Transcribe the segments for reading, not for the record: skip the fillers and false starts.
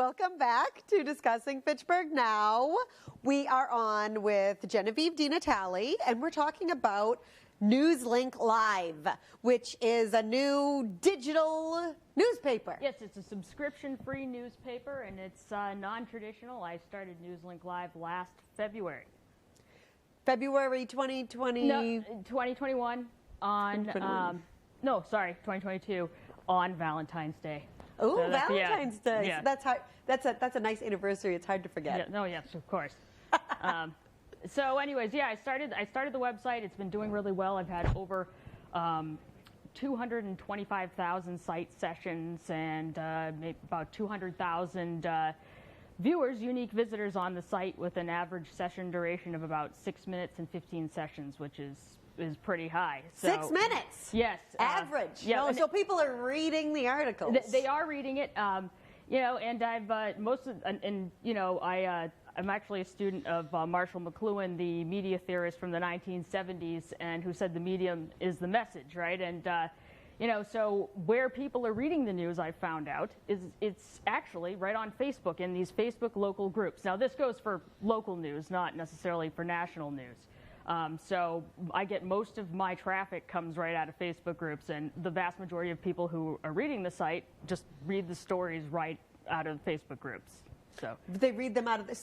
Welcome back to Discussing Fitchburg Now. We are on with Genevieve DiNatale, and we're talking about NewsLink Live, which is a new digital newspaper. Yes, it's a subscription-free newspaper, and it's non-traditional. I started NewsLink Live last February. February 2020? No, 2021 on, 2022 on Valentine's Day. Oh, So Valentine's Day. Yeah. So that's a nice anniversary. It's hard to forget. Yeah, no, yes, of course. So anyways, yeah, I started the website. It's been doing really well. I've had over 225,000 site sessions and maybe about 200,000 viewers, unique visitors on the site, with an average session duration of about 6 minutes and 15 sessions, which is pretty high. So, 6 minutes? Yes. Average? Yeah. No, so people are reading the articles. They are reading it, and I've I'm actually a student of Marshall McLuhan, the media theorist from the 1970s, and who said the medium is the message, right? And so where people are reading the news, I found out, is it's actually right on Facebook, in these Facebook local groups. Now, this goes for local news, not necessarily for national news. So I get most of my traffic comes right out of Facebook groups, and the vast majority of people who are reading the site just read the stories right out of Facebook groups. So they read them out of the,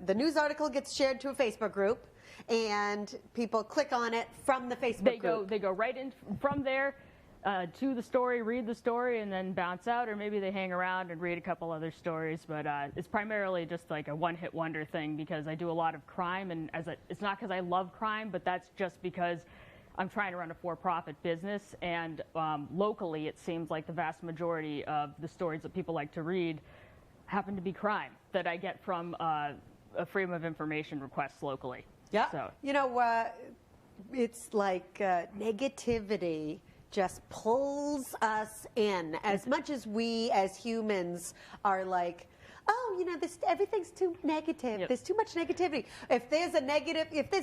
the news article gets shared to a Facebook group, and people click on it from the Facebook group. They go right in from there to the story, read the story, and then bounce out, or maybe they hang around and read a couple other stories. But it's primarily just like a one-hit wonder thing, because I do a lot of crime, and it's not because I love crime, but that's just because I'm trying to run a for-profit business, and locally it seems like the vast majority of the stories that people like to read happen to be crime that I get from a freedom of information requests locally. Yeah. So. It's like negativity just pulls us in, as much as we as humans are like, oh, everything's too negative. Yep. There's too much negativity. If there's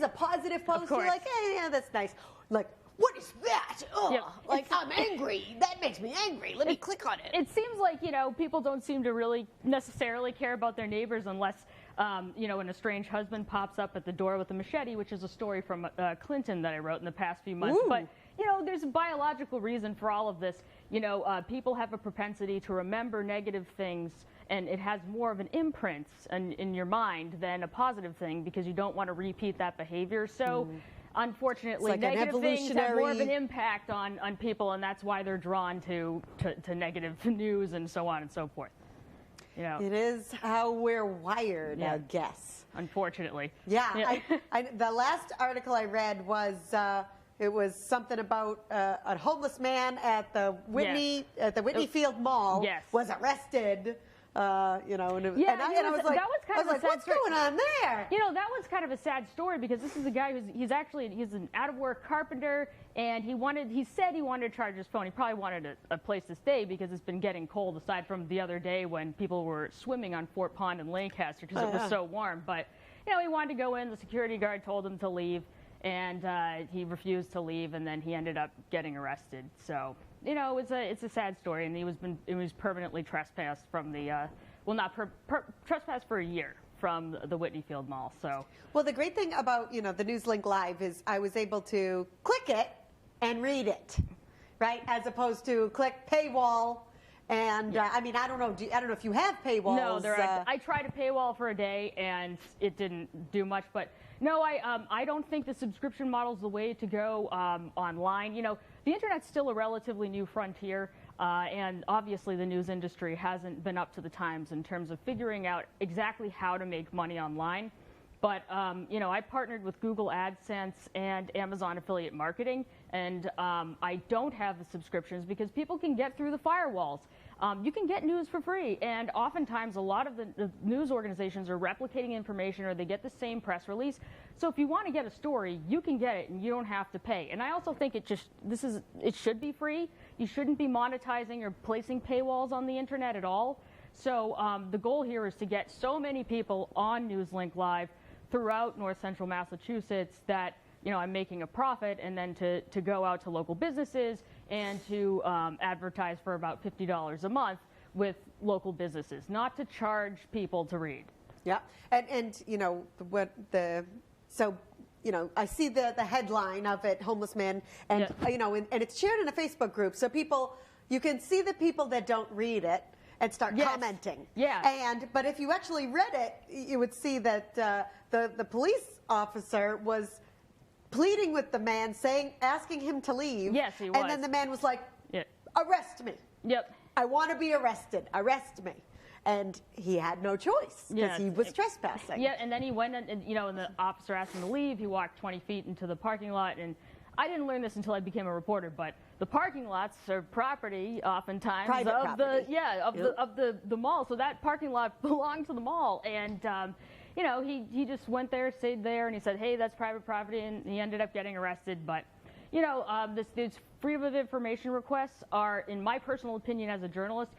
a positive post, you're like, hey, yeah, that's nice. Like, what is that? Ugh. Yep. Like, I'm angry. That makes me angry. Let me click on it. It seems like, people don't seem to really necessarily care about their neighbors unless, when a strange husband pops up at the door with a machete, which is a story from Clinton that I wrote in the past few months. Ooh. But, there's a biological reason for all of this. People have a propensity to remember negative things, and it has more of an imprint in your mind than a positive thing, because you don't want to repeat that behavior. So, unfortunately, like negative things have more of an impact on people, and that's why they're drawn to negative news and so on and so forth. It is how we're wired, Yeah. I guess. Unfortunately. Yeah. The last article I read was it was something about a homeless man at the Whitney Field Mall was arrested. And I was like, what's going on there? That was kind of a sad story, because this is a guy he's an out-of-work carpenter, and he said he wanted to charge his phone. He probably wanted a place to stay, because it's been getting cold, aside from the other day when people were swimming on Fort Pond in Lancaster because it was so warm. But, he wanted to go in. The security guard told him to leave, and he refused to leave, and then he ended up getting arrested. So, it's a sad story, and he was permanently trespassed from the trespassed for a year from the Whitney Field Mall. So, well, the great thing about the NewsLink Live is I was able to click it and read it, right, as opposed to click paywall. And I don't know if you have paywalls. No, I tried a paywall for a day, and it didn't do much. But no, I don't think the subscription model is the way to go online. The internet's still a relatively new frontier, and obviously the news industry hasn't been up to the times in terms of figuring out exactly how to make money online. But, I partnered with Google AdSense and Amazon affiliate marketing, and I don't have the subscriptions because people can get through the firewalls. You can get news for free, and oftentimes a lot of the news organizations are replicating information, or they get the same press release. So if you want to get a story, you can get it, and you don't have to pay. And I also think it should be free. You shouldn't be monetizing or placing paywalls on the internet at all. So the goal here is to get so many people on NewsLink Live throughout North Central Massachusetts that I'm making a profit, and then to go out to local businesses and to advertise for about $50 a month with local businesses, not to charge people to read. Yeah, and you know I see the headline of it, homeless man, and you know, and it's shared in a Facebook group, so you can see the people that don't read it and start commenting. Yeah. But if you actually read it, you would see that the police officer was pleading with the man, asking him to leave. Yes, he was. And then the man was like, "Arrest me. Yep. I want to be arrested. Arrest me." And he had no choice because he was trespassing. Yeah, and then he went and the officer asked him to leave. He walked 20 feet into the parking lot, and I didn't learn this until I became a reporter, but the parking lots are property oftentimes of the mall. So that parking lot belonged to the mall, and he just went there, stayed there, and he said, "Hey, that's private property," and he ended up getting arrested. But these freedom of information requests are, in my personal opinion as a journalist,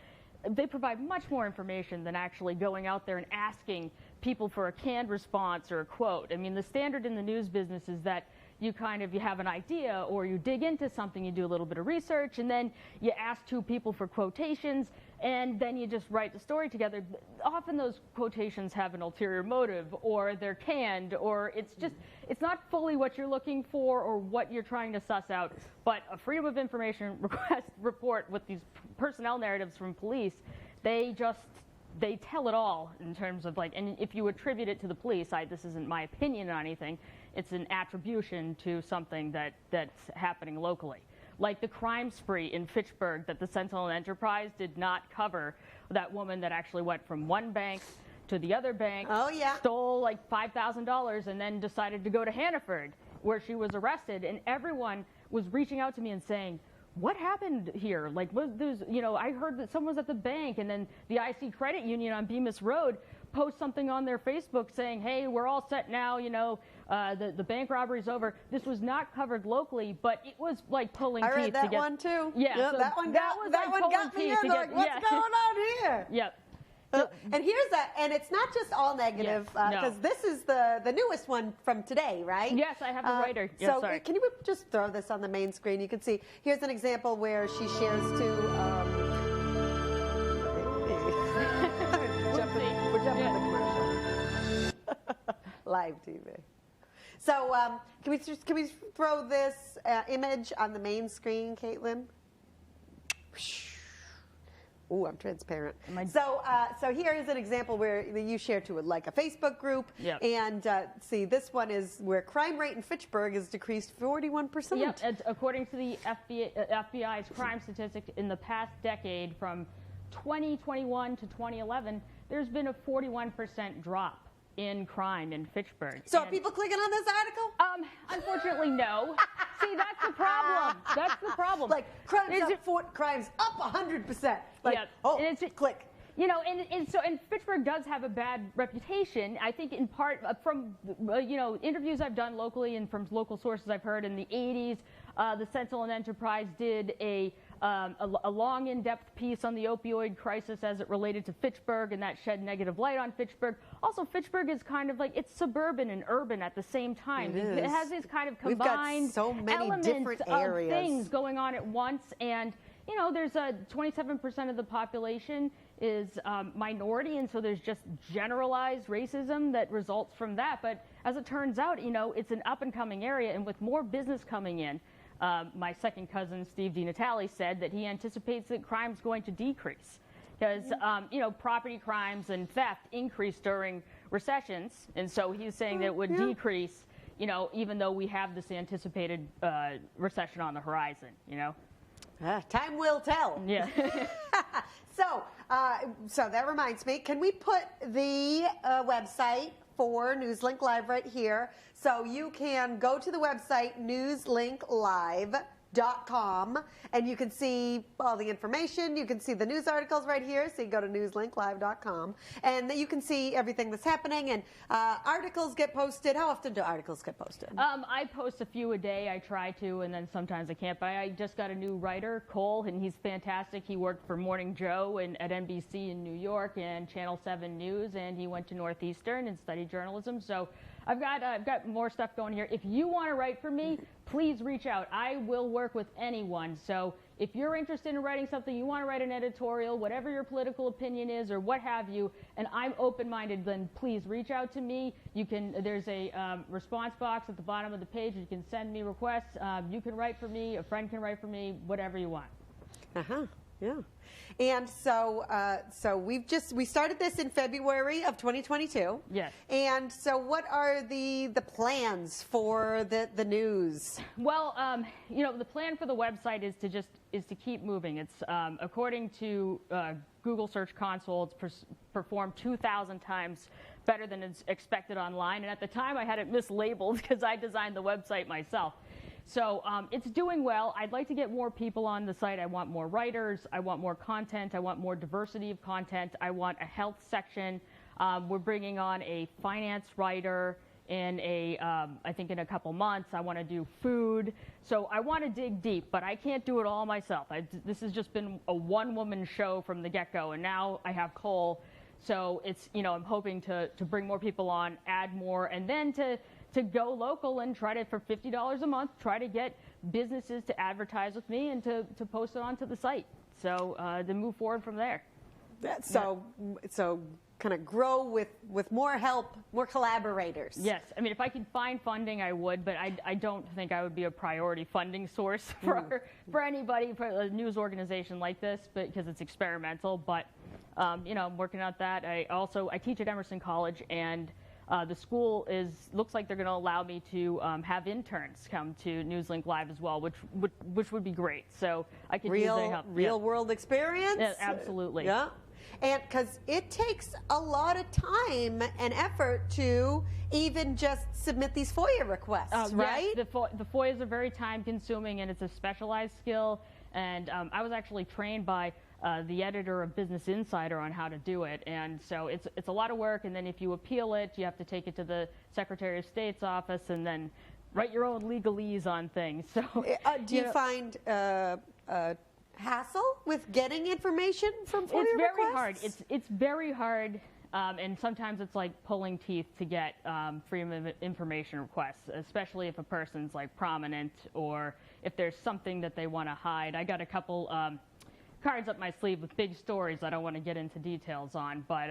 they provide much more information than actually going out there and asking people for a canned response or a quote. I mean, the standard in the news business is that you have an idea, or you dig into something, you do a little bit of research, and then you ask two people for quotations, and then you just write the story together. Often those quotations have an ulterior motive, or they're canned, or it's not fully what you're looking for or what you're trying to suss out. But a Freedom of Information report with these personnel narratives from police, they tell it all in terms of and if you attribute it to the police, this isn't my opinion on anything, it's an attribution to something that's happening locally. Like the crime spree in Fitchburg that the Sentinel Enterprise did not cover, that woman that actually went from one bank to the other bank, stole like $5,000 and then decided to go to Hannaford, where she was arrested, and everyone was reaching out to me and saying, "What happened here? Like, I heard that someone was at the bank," and then the IC Credit Union on Bemis Road post something on their Facebook saying, "Hey, we're all set now, the bank robbery's over." This was not covered locally, but it was like pulling teeth. I read that one too. Yeah, so that one got me. Like, what's going on here? Yep. And here's and it's not just all negative, because this is the newest one from today, right? Yes, I have the writer. So can you just throw this on the main screen? You can see, here's an example where she shares we're jumping the commercial. Live TV. So can we throw this image on the main screen, Caitlin? Ooh, I'm transparent. So here is an example where you share to like a Facebook group, and see, this one is where crime rate in Fitchburg has decreased 41%. Yep, according to the FBI's crime statistics in the past decade, from 2021 to 2011, there's been a 41% drop in crime in Fitchburg. So are people clicking on this article? Unfortunately, no. See, that's the problem. That's the problem. Like, crimes up 100%. Like, click. And Fitchburg does have a bad reputation. I think in part from interviews I've done locally and from local sources I've heard in the 80s, the Sentinel Enterprise did a long, in-depth piece on the opioid crisis as it related to Fitchburg, and that shed negative light on Fitchburg. Also, Fitchburg is kind of it's subarban and urban at the same time. It has these kind of combined so many elements of things going on at once, and there's 27% of the population is minority, and so there's just generalized racism that results from that. But as it turns out, it's an up-and-coming area, and with more business coming in, my second cousin, Steve DiNatale, said that he anticipates that crime's going to decrease because, property crimes and theft increase during recessions. And so he's saying that it would decrease, even though we have this anticipated recession on the horizon, Time will tell. Yeah. So that reminds me, can we put the website for Newslink Live right here? So you can go to the website newslinklive.com, and you can see all the information. You can see the news articles right here. So you go to newslinklive.com, and you can see everything that's happening, and articles get posted. How often do articles get posted? I post a few a day. I try to, and then sometimes I can't. But I just got a new writer, Cole, and he's fantastic. He worked for Morning Joe at NBC in New York and Channel 7 News, and he went to Northeastern and studied journalism. So I've got more stuff going here. If you want to write for me, please reach out. I will work with anyone. So if you're interested in writing something, you want to write an editorial, whatever your political opinion is or what have you, and I'm open-minded, then please reach out to me. There's a response box at the bottom of the page. You can send me requests. You can write for me. A friend can write for me. Whatever you want. Yeah. And so we started this in February of 2022. Yes. And so what are the plans for the news? Well, the plan for the website is to keep moving. It's according to Google Search Console, it's performed 2,000 times better than it's expected online. And at the time, I had it mislabeled because I designed the website myself. So it's doing well. I'd like to get more people on the site. I want more writers. I want more content. I want more diversity of content. I want a health section. We're bringing on a finance writer in I think in a couple months. I want to do food. So I want to dig deep, but I can't do it all myself. This has just been a one-woman show from the get-go, and now I have Cole. So it's, I'm hoping to bring more people on, add more, and then to go local and try to, for $50 a month, try to get businesses to advertise with me and to post it onto the site. So to move forward from there. So kind of grow with more help, more collaborators. Yes. I mean, if I could find funding, I would, but I don't think I would be a priority funding source for anybody, for a news organization like this, because it's experimental. But, I'm working on that. I teach at Emerson College, and the school looks like they're going to allow me to have interns come to NewsLink Live as well, which would be great. So I could use their help. Real world experience. Yeah, absolutely. Yeah, and because it takes a lot of time and effort to even just submit these FOIA requests, right? Yes, the FOIAs are very time consuming, and it's a specialized skill. And I was actually trained by the editor of Business Insider on how to do it, and so it's a lot of work. And then if you appeal it, you have to take it to the Secretary of State's office and then write your own legalese on things. So do you find hassle with getting information from FOIA It's very requests? hard. It's very hard, and sometimes it's like pulling teeth to get freedom of information requests, especially if a person's like prominent or if there's something that they want to hide. I got a couple cards up my sleeve with big stories I don't want to get into details on, but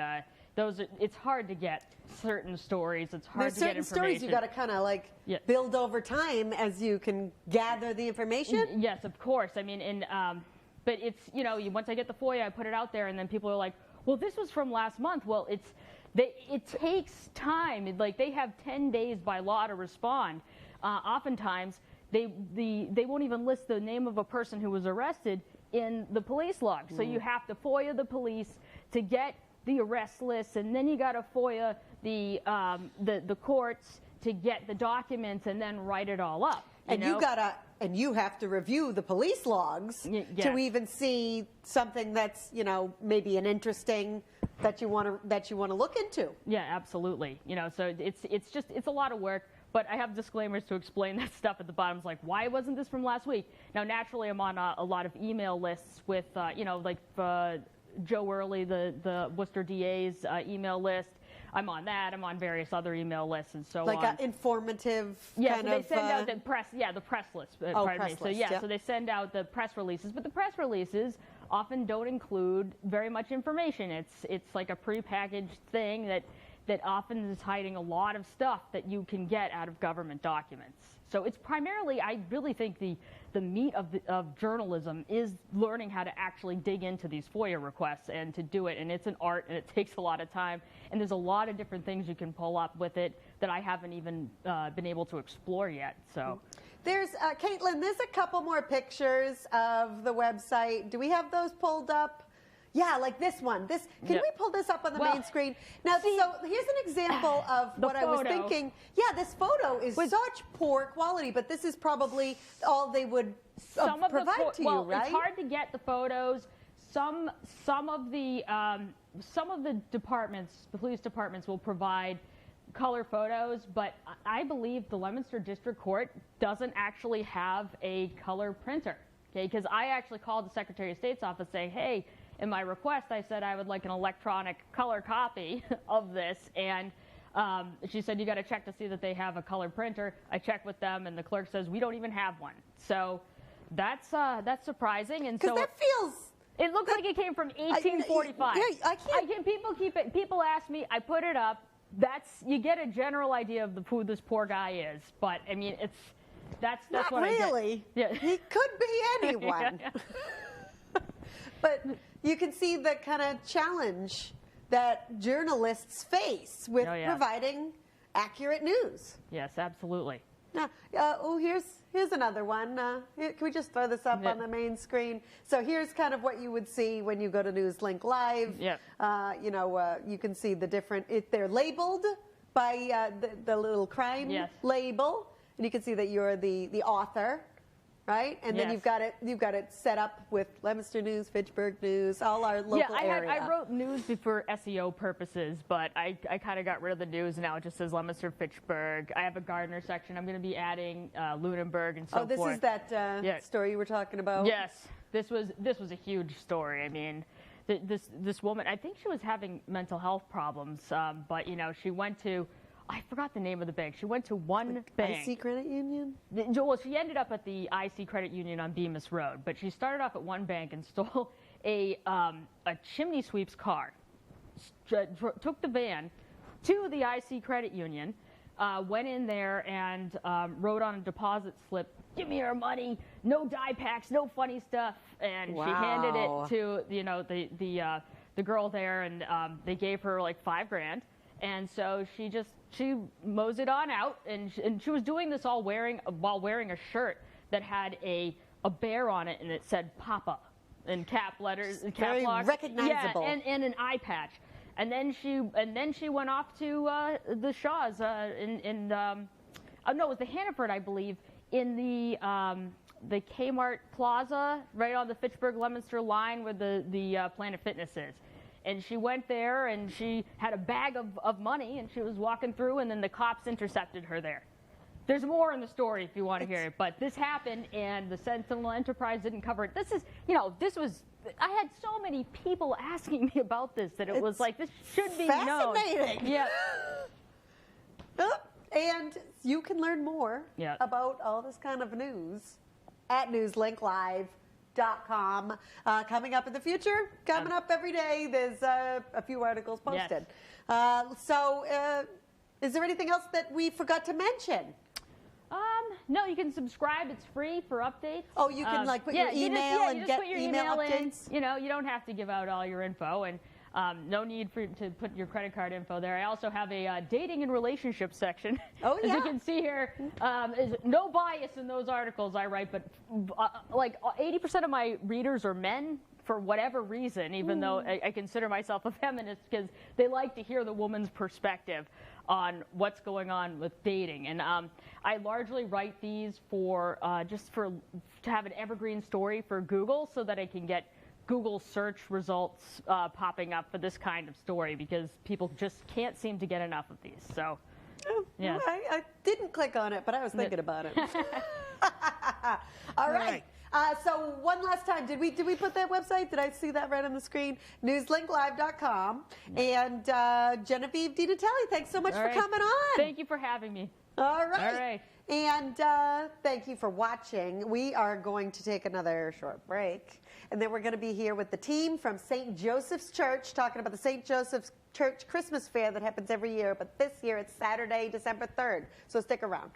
it's hard to get certain stories. It's hard to get information. There's certain stories you got to kind of build over time as you can gather the information. Yes, of course. I mean, but it's, once I get the FOIA, I put it out there, and then people are like, well, this was from last month. Well, it takes time. They have 10 days by law to respond. Oftentimes, they won't even list the name of a person who was arrested in the police log. So you have to FOIA the police to get the arrest list, and then you got to FOIA the courts to get the documents and then write it all up. You have to review the police logs to even see something that's maybe an interesting that you want to look into. Yeah, absolutely. So it's a lot of work. But I have disclaimers to explain that stuff at the bottom. It's like, why wasn't this from last week? Now, naturally, I'm on a lot of email lists with, Joe Worley, the Worcester DA's email list. I'm on that. I'm on various other email lists and so on. Like an informative kind of... they send out the press list. Press list. So they send out the press releases. But the press releases often don't include very much information. It's like a prepackaged thing that often is hiding a lot of stuff that you can get out of government documents. So it's primarily, I really think the meat of journalism is learning how to actually dig into these FOIA requests and to do it. And it's an art, and it takes a lot of time. And there's a lot of different things you can pull up with it that I haven't even been able to explore yet. So there's, Caitlin, there's a couple more pictures of the website. Do we have those pulled up? Yeah, like this one. Can we pull this up on the main screen? Now, so here's an example of what I was thinking. Yeah, this photo is such poor quality, but this is probably all they would provide to you, right? It's hard to get the photos. Some of the departments, the police departments, will provide color photos, but I believe the Leominster District Court doesn't actually have a color printer. Okay, because I actually called the Secretary of State's office saying, hey, in my request, I said I would like an electronic color copy of this, and she said, you got to check to see that they have a color printer. I checked with them, and the clerk says, we don't even have one. So that's surprising. And so that feels. It looked like it came from 1845. I can't. People ask me. I put it up. You get a general idea of who this poor guy is. But I mean, that's not what really. I get. Yeah. He could be anyone. But you can see the kind of challenge that journalists face with providing accurate news. Yes, absolutely. Now, here's another one. Can we just throw this up on the main screen? So here's kind of what you would see when you go to NewsLink Live. Yeah. You can see the different. They're labeled by the little crime label, and you can see that you're the author. Right, and then you've got it set up with Leominster News, Fitchburg News, all our local area. I wrote news for SEO purposes, but I kind of got rid of the news. Now it just says Leominster, Fitchburg. I have a Gardner section. I'm going to be adding Lunenburg and so forth. Oh, this is that story you were talking about. Yes, this was a huge story. I mean, this woman, I think she was having mental health problems, but she went to. I forgot the name of the bank. She went to one bank. IC Credit Union? Well, she ended up at the IC Credit Union on Bemis Road, but she started off at one bank and stole a chimney sweep's car, took the van to the IC Credit Union, went in there and wrote on a deposit slip, "Give me your money, no die packs, no funny stuff," and she handed it to the girl there, and they gave her like $5,000. And so she moseyed on out, and she was doing this while wearing a shirt that had a bear on it, and it said "Papa" in cap letters, cap locks. Very recognizable. Yeah, and an eye patch. And then she went off to the Shaws it was the Hannaford, I believe, in the Kmart Plaza right on the Fitchburg-Leominster line where the Planet Fitness is. And she went there, and she had a bag of money, and she was walking through, and then the cops intercepted her there. There's more in the story if you want to hear it, but this happened, and the Sentinel Enterprise didn't cover it. I had so many people asking me about this that it was like, this should be known. Fascinating. Yeah. And you can learn more about all this kind of news at NewsLinkLive.com. Coming up in the future, coming up every day, there's a few articles posted. Yes. Is there anything else that we forgot to mention? No, you can subscribe. It's free for updates. Oh, you can put your email and get put your email updates? In. You don't have to give out all your info, and no need to put your credit card info there. I also have a dating and relationship section. Oh, yeah. As you can see here, there's no bias in those articles I write, but like 80% of my readers are men for whatever reason, even though I consider myself a feminist, because they like to hear the woman's perspective on what's going on with dating. And I largely write these for to have an evergreen story for Google, so that I can get Google search results popping up for this kind of story, because people just can't seem to get enough of these. So, yeah. I didn't click on it, but I was thinking about it. All right. So one last time, did we put that website? Did I see that right on the screen? NewsLinkLive.com. And Genevieve DiNatale, thanks so much for coming on. Thank you for having me. All right. And thank you for watching. We are going to take another short break, and then we're going to be here with the team from St. Joseph's Church talking about the St. Joseph's Church Christmas Fair that happens every year, but this year it's Saturday, December 3rd. So stick around.